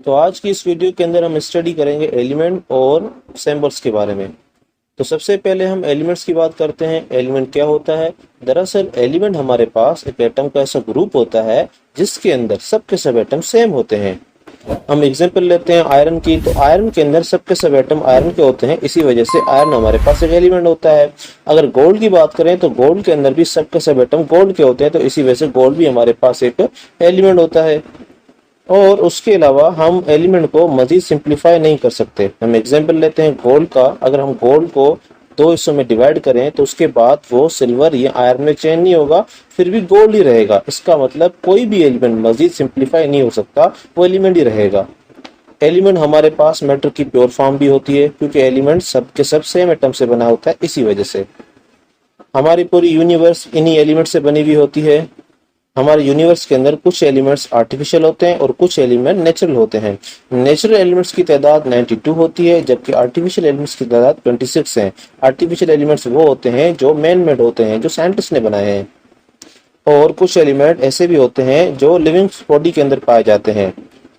तो आज की इस वीडियो के अंदर हम स्टडी करेंगे एलिमेंट और सिंबल्स के बारे में। तो सबसे पहले हम एलिमेंट्स की बात करते हैं। एलिमेंट क्या होता है? दरअसल एलिमेंट हमारे पास एक एटम का ऐसा ग्रुप होता है जिसके अंदर सब के सब एटम सेम होते हैं। हम एग्जांपल लेते हैं आयरन की, तो आयरन के अंदर सब के सब एटम आयरन के होते हैं, इसी वजह से आयरन हमारे पास एक एलिमेंट होता है। अगर गोल्ड की बात करें तो गोल्ड के अंदर भी सब के सब एटम गोल्ड के होते हैं, तो इसी वजह से गोल्ड भी हमारे पास एक एलिमेंट होता है। और उसके अलावा हम एलिमेंट को मजीद सिंप्लीफाई नहीं कर सकते। हम एग्जांपल लेते हैं गोल्ड का। अगर हम गोल्ड को दो हिस्सों में डिवाइड करें तो उसके बाद वो सिल्वर या आयरन में चेंज नहीं होगा, फिर भी गोल्ड ही रहेगा। इसका मतलब कोई भी एलिमेंट मजीद सिंप्लीफाई नहीं हो सकता, वो एलिमेंट ही रहेगा। एलिमेंट हमारे पास मैटर की प्योर फॉर्म भी होती है, क्योंकि एलिमेंट सब के सब सेम एटम से बना होता है। इसी वजह से हमारी पूरी यूनिवर्स इन्हीं एलिमेंट से बनी हुई होती है। हमारे यूनिवर्स के अंदर कुछ एलिमेंट्स आर्टिफिशियल होते हैं और कुछ एलिमेंट नेचुरल होते हैं। नेचुरल एलिमेंट्स की तादाद 92 होती है, जबकि आर्टिफिशियल एलिमेंट्स की तादाद 26 है। आर्टिफिशियल एलिमेंट्स वो होते हैं जो मैन मेड होते हैं, जो साइंटिस्ट ने बनाए हैं। और कुछ एलिमेंट ऐसे भी होते हैं जो लिविंग बॉडी के अंदर पाए जाते हैं।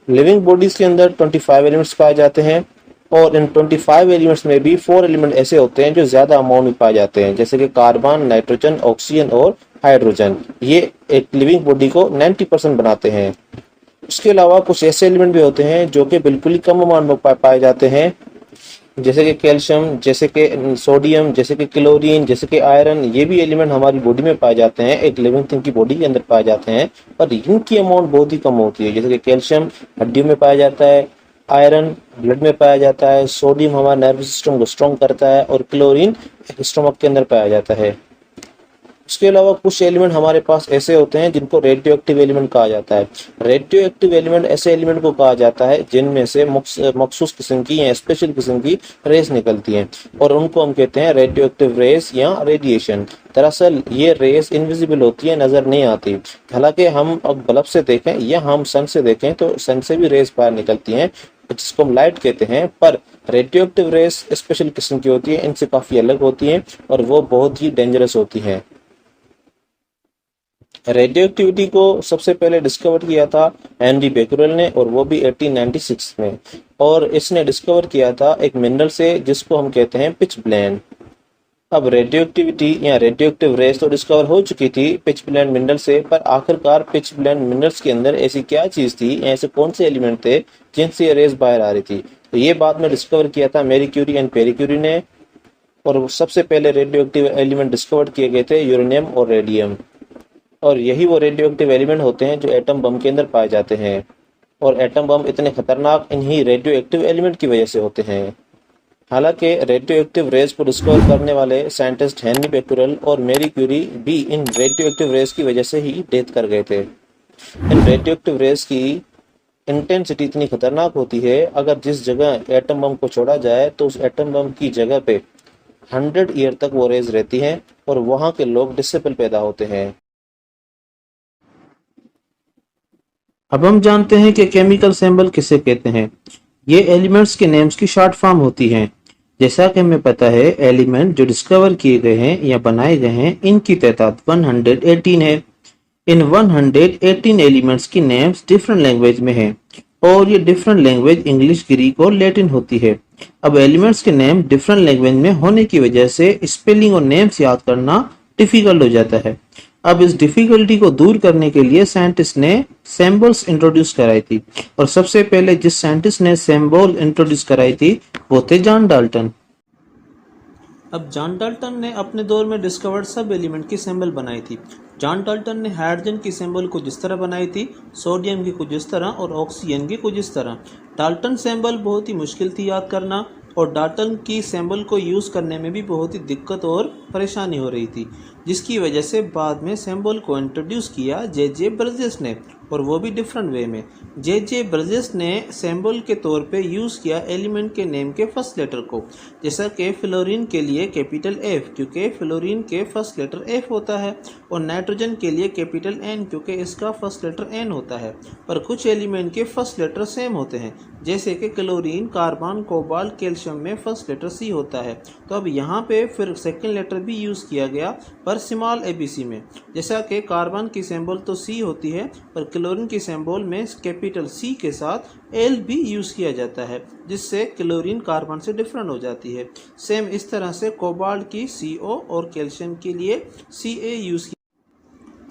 लिविंग बॉडीज के अंदर 25 एलिमेंट्स पाए जाते हैं, और इन 25 एलिमेंट्स में भी 4 एलिमेंट ऐसे होते हैं जो ज्यादा अमाउंट में पाए जाते हैं, जैसे कि कार्बन, नाइट्रोजन, ऑक्सीजन और हाइड्रोजन। ये एक लिविंग बॉडी को 90% बनाते हैं। उसके अलावा कुछ ऐसे एलिमेंट भी होते हैं जो कि बिल्कुल ही कम अमाउंट में पाए जाते हैं, जैसे कि कैल्शियम, जैसे कि सोडियम, जैसे कि क्लोरीन, जैसे कि आयरन। ये भी एलिमेंट हमारी बॉडी में पाए जाते हैं, एक लिविंग थिंग की बॉडी के अंदर पाए जाते हैं, पर इनकी अमाउंट बहुत ही कम होती है। जैसे कि कैल्शियम हड्डियों में पाया जाता है, आयरन ब्लड में पाया जाता है, सोडियम हमारे नर्वस सिस्टम को स्ट्रॉन्ग करता है, और क्लोरीन स्टोमक के अंदर पाया जाता है। उसके अलावा कुछ एलिमेंट हमारे पास ऐसे होते हैं जिनको रेडियो एक्टिव एलिमेंट कहा जाता है। रेडियो एक्टिव एलिमेंट ऐसे एलिमेंट को कहा जाता है जिनमें से मखसूस किस्म की या स्पेशल किस्म की रेस निकलती हैं, और उनको हम कहते हैं रेडियो एक्टिव रेस या रेडिएशन। दरअसल ये रेस इनविजिबल होती है, नजर नहीं आती। हालांकि हम अब बल्ब से देखें या हम सन से देखें तो सन से भी रेस बाहर निकलती हैं, जिसको हम लाइट कहते हैं। पर रेडियो एक्टिव रेस स्पेशल किस्म की होती है, इनसे काफी अलग होती है और वो बहुत ही डेंजरस होती हैं। रेडियो एक्टिविटी को सबसे पहले डिस्कवर किया था हेनरी बेक्यूरेल ने, और वो भी 1896 में। और इसने डिस्कवर किया था एक मिनरल से जिसको हम कहते हैं पिचब्लेंड। अब रेडियो एक्टिविटी या रेडियो एक्टिव रेस तो डिस्कवर हो चुकी थी पिचब्लेंड मिनरल से, पर आखिरकार पिचब्लेंड मिनरल्स के अंदर ऐसी क्या चीज थी, ऐसे कौन से एलिमेंट थे जिनसे ये रेस बाहर आ रही थी? तो ये बाद में डिस्कवर किया था Marie Curie and Pierre Curie ने। और सबसे पहले रेडियो एक्टिव एलिमेंट डिस्कवर किए गए थे यूरेनियम और रेडियम, और यही वो रेडियो एक्टिव एलिमेंट होते हैं जो एटम बम के अंदर पाए जाते हैं। और एटम बम इतने खतरनाक इन्हीं रेडियो एक्टिव एलिमेंट की वजह से होते हैं। हालांकि रेडियो एक्टिव रेस को डिस्कवर करने वाले साइंटिस्ट हेनरी बेक्यूरेल और मैरी क्यूरी भी इन रेडियो एक्टिव रेस की वजह से ही डेथ कर गए थे। इन रेडियो एक्टिव रेस की इंटेंसिटी इतनी खतरनाक होती है, अगर जिस जगह एटम बम को छोड़ा जाए तो उस एटम बम की जगह पे 100 ईयर तक वो रेस रहती हैं, और वहां के लोग डिसेबल पैदा होते हैं। अब हम जानते हैं कि केमिकल सिंबल किसे कहते हैं। ये एलिमेंट्स के नेम्स की शॉर्ट फॉर्म होती हैं। जैसा कि हमें पता है, एलिमेंट जो डिस्कवर किए गए हैं या बनाए गए हैं, इनकी तादाद 118 है। इन 118 एलिमेंट्स की नेम्स डिफरेंट लैंग्वेज में हैं, और ये डिफरेंट लैंग्वेज इंग्लिश, ग्रीक और लैटिन होती है। अब एलिमेंट्स के नेम डिफरेंट लैंग्वेज में होने की वजह से स्पेलिंग और नेम्स याद करना डिफिकल्ट हो जाता है। अब इस डिफिकल्टी को दूर करने के लिए साइंटिस्ट ने सिंबल्स इंट्रोड्यूस कराई थी, और सबसे पहले जिस साइंटिस्ट ने सिंबल इंट्रोड्यूस कराई थी वो थे जॉन डाल्टन। अब जॉन डाल्टन ने अपने दौर में डिस्कवर्ड सब एलिमेंट की सिंबल बनाई थी। जॉन डाल्टन ने हाइड्रोजन की सिंबल कुछ इस तरह बनाई थी, सोडियम की कुछ इस तरह और ऑक्सीजन की कुछ इस तरह। डाल्टन सिंबल बहुत ही मुश्किल थी याद करना, और डाल्टन की सिंबल को यूज़ करने में भी बहुत ही दिक्कत और परेशानी हो रही थी, जिसकी वजह से बाद में सिंबल को इंट्रोड्यूस किया जे बर्जेस ने, और वो भी डिफरेंट वे में। जे बर्जेस ने सिंबल के तौर पे यूज़ किया एलिमेंट के नेम के फर्स्ट लेटर को, जैसा कि फ्लोरीन के लिए कैपिटल एफ, क्योंकि फ्लोरीन के फर्स्ट लेटर एफ होता है, और नाइट्रोजन के लिए कैपिटल एन, क्योंकि इसका फर्स्ट लेटर एन होता है। पर कुछ एलिमेंट के फर्स्ट लेटर सेम होते हैं, जैसे कि क्लोरीन, कार्बन, कोबाल्ट, कैल्शियम में फर्स्ट लेटर सी होता है। तो अब यहाँ पे फिर सेकेंड लेटर भी यूज़ किया गया, पर स्मॉल एबीसी में। जैसा कि कार्बन की सिंबल तो सी होती है, पर क्लोरीन की सिंबल में कैपिटल C के साथ L भी यूज़ किया जाता है, जिससे क्लोरीन कार्बन से डिफरेंट हो जाती है। सेम इस तरह से कोबाल्ट की CO और कैल्शियम के लिए Ca यूज़ किया।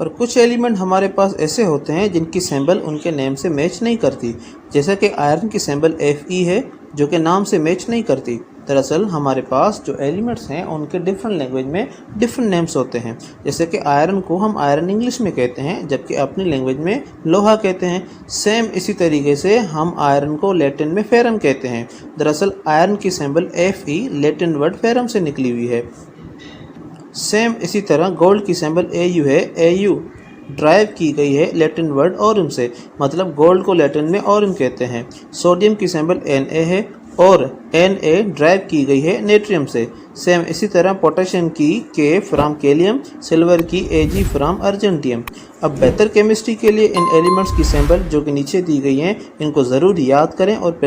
और कुछ एलिमेंट हमारे पास ऐसे होते हैं जिनकी सिंबल उनके नेम से मैच नहीं करती, जैसा कि आयरन की सिंबल Fe है जो कि नाम से मैच नहीं करती। दरअसल हमारे पास जो एलिमेंट्स हैं उनके डिफरेंट लैंग्वेज में डिफरेंट नेम्स होते हैं। जैसे कि आयरन को हम आयरन इंग्लिश में कहते हैं, जबकि अपनी लैंग्वेज में लोहा कहते हैं। सेम इसी तरीके से हम आयरन को लैटिन में फेरम कहते हैं। दरअसल आयरन की symbol Fe Latin word ferrum से निकली हुई है। सेम इसी तरह गोल्ड की सिंबल Au है। Au ड्राइव की गई है लैटिन वर्ड ओरियम से, मतलब गोल्ड को लैटिन में ओरियम कहते हैं। सोडियम की सिंबल Na है और Na ड्राइव की गई है नेट्रियम से। सेम इसी तरह पोटेशियम की K फ्राम कैलियम, सिल्वर की Ag फ्राम अर्जेंटियम। अब बेहतर केमिस्ट्री के लिए इन एलिमेंट्स की सिंबल जो कि नीचे दी गई हैं, इनको ज़रूर याद करें और